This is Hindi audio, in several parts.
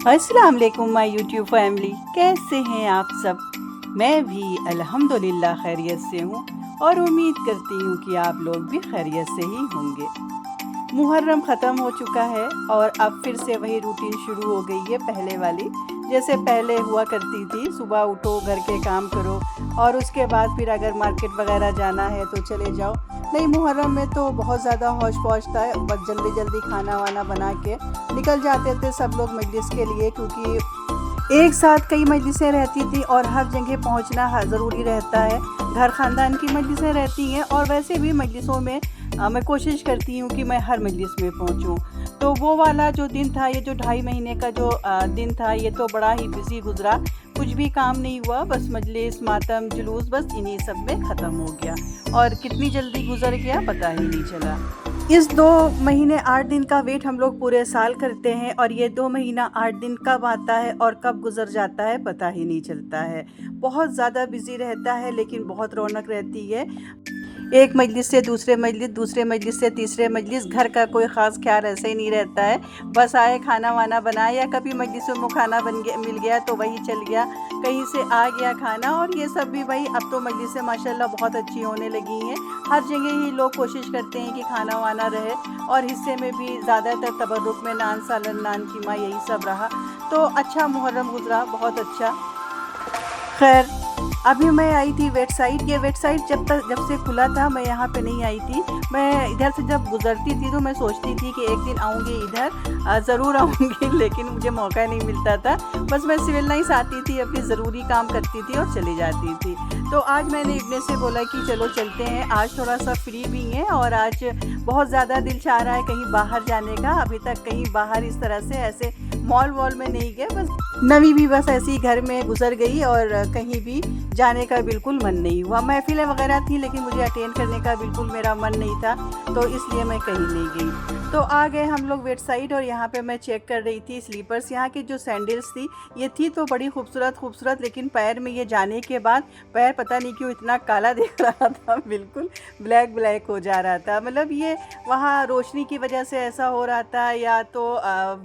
अस्सलाम वालेकुम माय यूट्यूब फैमिली, कैसे हैं आप सब। मैं भी अल्हम्दुलिल्लाह खैरियत से हूँ और उम्मीद करती हूँ कि आप लोग भी खैरियत से ही होंगे। मुहर्रम ख़त्म हो चुका है और अब फिर से वही रूटीन शुरू हो गई है पहले वाली, जैसे पहले हुआ करती थी। सुबह उठो, घर के काम करो और उसके बाद फिर अगर मार्केट वगैरह जाना है तो चले जाओ। नहीं, मुहर्रम में तो बहुत ज़्यादा हौश पौश था, बस जल्दी जल्दी खाना वाना बना के निकल जाते थे सब लोग मजलिस के लिए, क्योंकि एक साथ कई मजलिसें रहती थी और हर जगह पहुंचना ज़रूरी रहता है। घर ख़ानदान की मजलिसें रहती हैं और वैसे भी मजलिसों में मैं कोशिश करती हूँ कि मैं हर मजलिस में पहुँचूँ। तो वो वाला जो दिन था, ये जो 2.5 महीने का जो दिन था, ये तो बड़ा ही बिज़ी गुज़रा। कुछ भी काम नहीं हुआ, बस मजलिस, मातम, जुलूस, बस इन्हीं सब में ख़त्म हो गया और कितनी जल्दी गुज़र गया पता ही नहीं चला। इस 2 महीने 8 दिन का वेट हम लोग पूरे साल करते हैं और ये 2 महीना 8 दिन कब आता है और कब गुज़र जाता है पता ही नहीं चलता है। बहुत ज़्यादा बिज़ी रहता है लेकिन बहुत रौनक रहती है। एक मजलिस से दूसरे मजलिस, दूसरे मजलिस से तीसरे मजलिस, घर का कोई ख़ास ख्याल ऐसे ही नहीं रहता है। बस आए, खाना वाना बनाया, या कभी मजलिसों में खाना बन गया, मिल गया तो वही चल गया, कहीं से आ गया खाना। और ये सब भी भाई, अब तो मजलिसें माशाल्लाह बहुत अच्छी होने लगी हैं। हर जगह ही लोग कोशिश करते हैं कि खाना वाना रहे और हिस्से में भी ज़्यादातर तबर्रुक में नान सालन, नान कीमा, यही सब रहा। तो अच्छा मुहर्रम गुज़रा, बहुत अच्छा। खैर, अभी मैं आई थी वेबसाइट। ये वेबसाइट जब से खुला था मैं यहाँ पे नहीं आई थी। मैं इधर से जब गुज़रती थी तो मैं सोचती थी कि एक दिन आऊँगी इधर, ज़रूर आऊँगी लेकिन मुझे मौका नहीं मिलता था। बस मैं सिविल लाइंस आती थी, अपनी ज़रूरी काम करती थी और चली जाती थी। तो आज मैंने इब्ने से बोला कि चलो चलते हैं, आज थोड़ा सा फ्री भी हैं और आज बहुत ज़्यादा दिल चाह रहा है कहीं बाहर जाने का। अभी तक कहीं बाहर इस तरह से ऐसे मॉल वॉल में नहीं गए, बस नवी भी बस ऐसी घर में गुजर गई और कहीं भी जाने का बिल्कुल मन नहीं हुआ। महफिलें वगैरह थी लेकिन मुझे अटेंड करने का बिल्कुल मेरा मन नहीं था, तो इसलिए मैं कहीं नहीं गई। तो आ गए हम लोग वेबसाइट और यहाँ पे मैं चेक कर रही थी स्लीपर्स। यहाँ की जो सैंडल्स थी, ये थी तो बड़ी खूबसूरत, लेकिन पैर में ये जाने के बाद पैर पता नहीं क्यों इतना काला दिख रहा था, बिल्कुल ब्लैक हो जा रहा था। मतलब ये वहाँ रोशनी की वजह से ऐसा हो रहा था या तो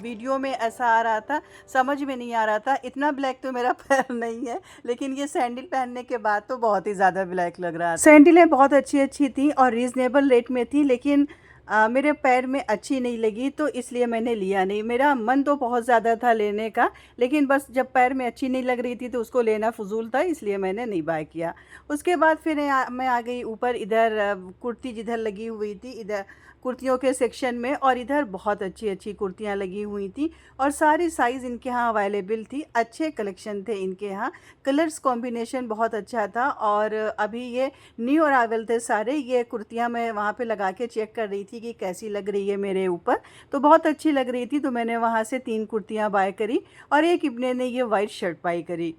वीडियो में ऐसा आ रहा था, समझ में नहीं आ रहा था। इतना ब्लैक तो मेरा पैर नहीं है, लेकिन ये सैंडल पहनने के बाद तो बहुत ही ज़्यादा ब्लैक लग रहा था। सैंडलें बहुत अच्छी थी और रीज़नेबल रेट में थी, लेकिन मेरे पैर में अच्छी नहीं लगी तो इसलिए मैंने लिया नहीं। मेरा मन तो बहुत ज़्यादा था लेने का, लेकिन बस जब पैर में अच्छी नहीं लग रही थी तो उसको लेना फ़ुज़ूल था, इसलिए मैंने नहीं बाय किया। उसके बाद फिर मैं आ गई ऊपर, इधर कुर्ती जिधर लगी हुई थी, इधर कुर्तियों के सेक्शन में, और इधर बहुत अच्छी कुर्तियाँ लगी हुई थी और सारी साइज़ इनके यहाँ अवेलेबल थी। अच्छे कलेक्शन थे इनके यहाँ, कलर्स कॉम्बिनेशन बहुत अच्छा था और अभी ये न्यू अराइवल थे सारे। ये कुर्तियाँ मैं वहाँ पे लगा के चेक कर रही थी कि कैसी लग रही है मेरे ऊपर, तो बहुत अच्छी लग रही थी, तो मैंने वहाँ से 3 कुर्तियाँ बाय करी और एक इब्ने ने ये वाइट शर्ट बाय करी।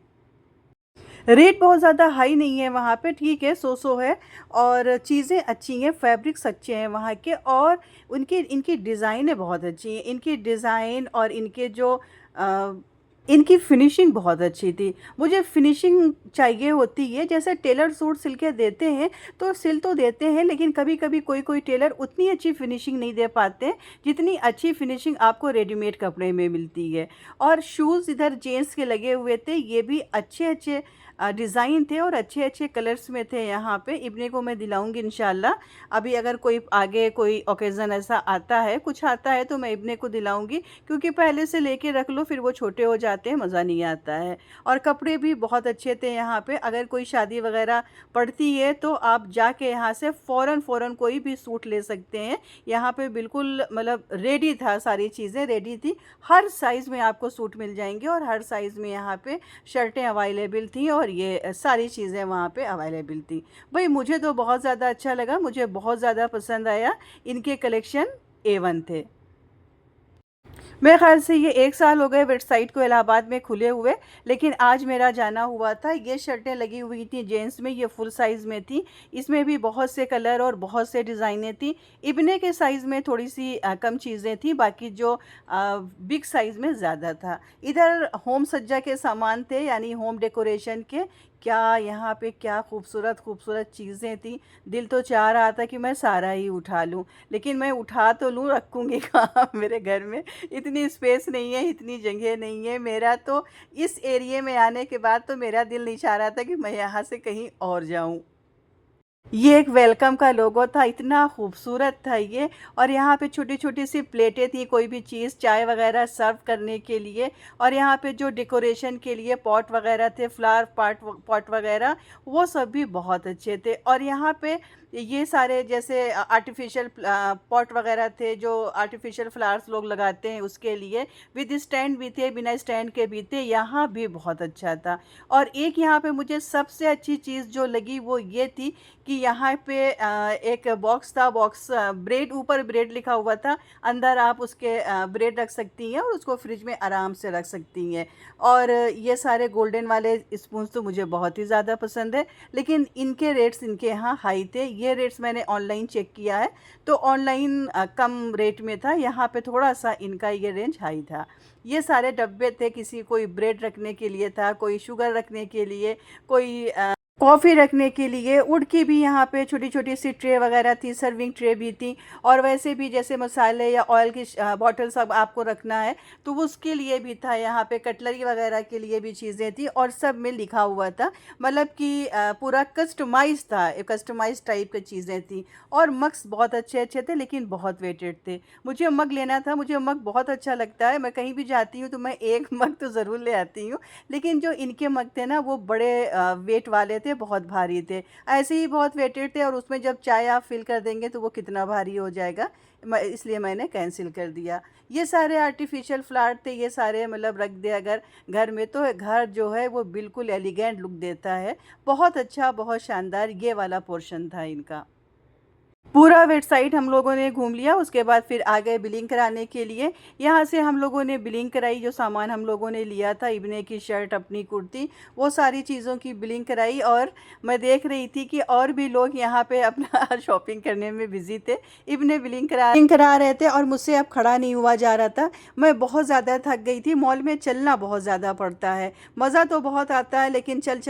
रेट बहुत ज़्यादा हाई नहीं है वहाँ पे, ठीक है, सो है और चीज़ें अच्छी हैं, फैब्रिक्स अच्छे हैं वहाँ के, और इनकी डिज़ाइनें बहुत अच्छी हैं। इनकी डिज़ाइन और इनके जो इनकी फ़िनिशिंग बहुत अच्छी थी। मुझे फ़िनिशिंग चाहिए होती है, जैसे टेलर सूट सिल के देते हैं तो सिल तो देते हैं, लेकिन कभी-कभी कोई टेलर उतनी अच्छी फ़िनिशिंग नहीं दे पाते जितनी अच्छी फ़िनिशिंग आपको रेडीमेड कपड़े में मिलती है। और शूज़ इधर जेंट्स के लगे हुए थे, ये भी अच्छे डिज़ाइन थे और अच्छे कलर्स में थे। यहाँ पे इब्ने को मैं दिलाऊँगी इंशाल्लाह। अभी अगर कोई आगे कोई ओकेज़न ऐसा आता है, कुछ आता है, तो मैं इब्ने को दिलाऊँगी, क्योंकि पहले से लेके रख लो फिर वो छोटे हो जाते हैं, मज़ा नहीं आता है। और कपड़े भी बहुत अच्छे थे यहाँ पे। अगर कोई शादी वगैरह पड़ती है तो आप जाके यहाँ से फ़ौरन कोई भी सूट ले सकते हैं। यहाँ पे बिल्कुल मतलब रेडी था, सारी चीज़ें रेडी थी। हर साइज़ में आपको सूट मिल जाएंगे और हर साइज़ में यहाँ पे शर्टें अवेलेबल थी और ये सारी चीज़ें वहाँ पे अवेलेबल थी। भाई मुझे तो बहुत ज़्यादा अच्छा लगा, मुझे बहुत ज़्यादा पसंद आया। इनके कलेक्शन A1 थे। मेरे ख़्याल से ये 1 साल हो गए वेबसाइट को इलाहाबाद में खुले हुए, लेकिन आज मेरा जाना हुआ था। ये शर्टें लगी हुई थी जेंट्स में, ये फुल साइज़ में थी। इसमें भी बहुत से कलर और बहुत से डिज़ाइनें थी। इब्ने के साइज़ में थोड़ी सी कम चीज़ें थी, बाकी जो बिग साइज़ में ज़्यादा था। इधर होम सज्जा के सामान थे, यानी होम डेकोरेशन के। क्या यहाँ पे क्या खूबसूरत खूबसूरत चीज़ें थी। दिल तो चाह रहा था कि मैं सारा ही उठा लूँ, लेकिन मैं उठा तो लूँ, रखूँगी कहाँ मेरे घर में इतनी स्पेस नहीं है, इतनी जगह नहीं है। मेरा तो इस एरिये में आने के बाद तो मेरा दिल नहीं चाह रहा था कि मैं यहाँ से कहीं और जाऊँ। ये एक वेलकम का लोगो था, इतना खूबसूरत था ये। और यहाँ पे छोटी-छोटी सी प्लेटें थी, कोई भी चीज़ चाय वग़ैरह सर्व करने के लिए। और यहाँ पे जो डेकोरेशन के लिए पॉट वग़ैरह थे, फ्लावर पॉट वग़ैरह, वो सब भी बहुत अच्छे थे। और यहाँ पे ये सारे जैसे आर्टिफ़िशियल पॉट वग़ैरह थे, जो आर्टिफ़िशियल फ्लावर्स लोग लगाते हैं उसके लिए, विद स्टैंड भी थे, बिना स्टैंड के भी थे, यहाँ भी बहुत अच्छा था। और एक यहाँ पे मुझे सबसे अच्छी चीज़ जो लगी वो ये थी कि यहाँ पे एक बॉक्स था, बॉक्स ब्रेड, ऊपर ब्रेड लिखा हुआ था, अंदर आप उसके ब्रेड रख सकती हैं और उसको फ्रिज में आराम से रख सकती हैं। और ये सारे गोल्डन वाले स्पून्स तो मुझे बहुत ही ज़्यादा पसंद है, लेकिन इनके रेट्स इनके यहाँ हाई थे। ये रेट्स मैंने ऑनलाइन चेक किया है, तो ऑनलाइन कम रेट में था, यहाँ पे थोड़ा सा इनका ये रेंज हाई था। ये सारे डब्बे थे, किसी कोई ब्रेड रखने के लिए था, कोई शुगर रखने के लिए, कोई कॉफ़ी रखने के लिए। वुड की भी यहाँ पे छोटी-छोटी सी ट्रे वग़ैरह थी, सर्विंग ट्रे भी थी। और वैसे भी जैसे मसाले या ऑयल की बॉटल सब आपको रखना है, तो उसके लिए भी था। यहाँ पे कटलरी वग़ैरह के लिए भी चीज़ें थी और सब में लिखा हुआ था। मतलब कि पूरा कस्टमाइज़ था, कस्टमाइज़ टाइप की चीज़ें थी। और मग्स बहुत अच्छे-अच्छे थे, लेकिन बहुत वेटेड थे। मुझे मग लेना था, मुझे मग बहुत अच्छा लगता है। मैं कहीं भी जाती हूँ तो मैं एक मग तो ज़रूर ले आती हूँ। लेकिन जो इनके मग थे ना, वो बड़े वेट वाले थे, बहुत भारी थे। ऐसे ही बहुत वेटेड थे, और उसमें जब चाय आप फ़िल कर देंगे तो वो कितना भारी हो जाएगा। इसलिए मैंने कैंसिल कर दिया। ये सारे आर्टिफ़िशियल फ्लावर थे, ये सारे मतलब रख दें अगर घर में, तो घर जो है वो बिल्कुल एलिगेंट लुक देता है। बहुत अच्छा, बहुत शानदार ये वाला पोर्शन था इनका। पूरा वेबसाइट हम लोगों ने घूम लिया, उसके बाद फिर आ गए बिलिंग कराने के लिए। यहाँ से हम लोगों ने बिलिंग कराई, जो सामान हम लोगों ने लिया था, इब्ने की शर्ट, अपनी कुर्ती, वो सारी चीज़ों की बिलिंग कराई। और मैं देख रही थी कि और भी लोग यहाँ पे अपना शॉपिंग करने में बिज़ी थे। इब्ने बिलिंग करा रहे थे और मुझसे अब खड़ा नहीं हुआ जा रहा था। मैं बहुत ज़्यादा थक गई थी, मॉल में चलना बहुत ज़्यादा पड़ता है। मज़ा तो बहुत आता है, लेकिन चल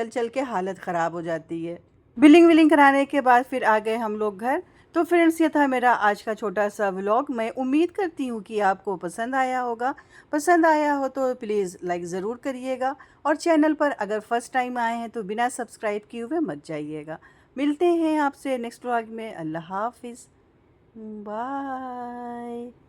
चल के हालत ख़राब हो जाती है। बिलिंग विलिंग कराने के बाद फिर आ गए हम लोग घर। तो फ्रेंड्स, ये था मेरा आज का छोटा सा व्लॉग। मैं उम्मीद करती हूँ कि आपको पसंद आया होगा। पसंद आया हो तो प्लीज़ लाइक ज़रूर करिएगा, और चैनल पर अगर फर्स्ट टाइम आए हैं तो बिना सब्सक्राइब किए हुए मत जाइएगा। मिलते हैं आपसे नेक्स्ट व्लॉग में। अल्लाह हाफिज़, बाय।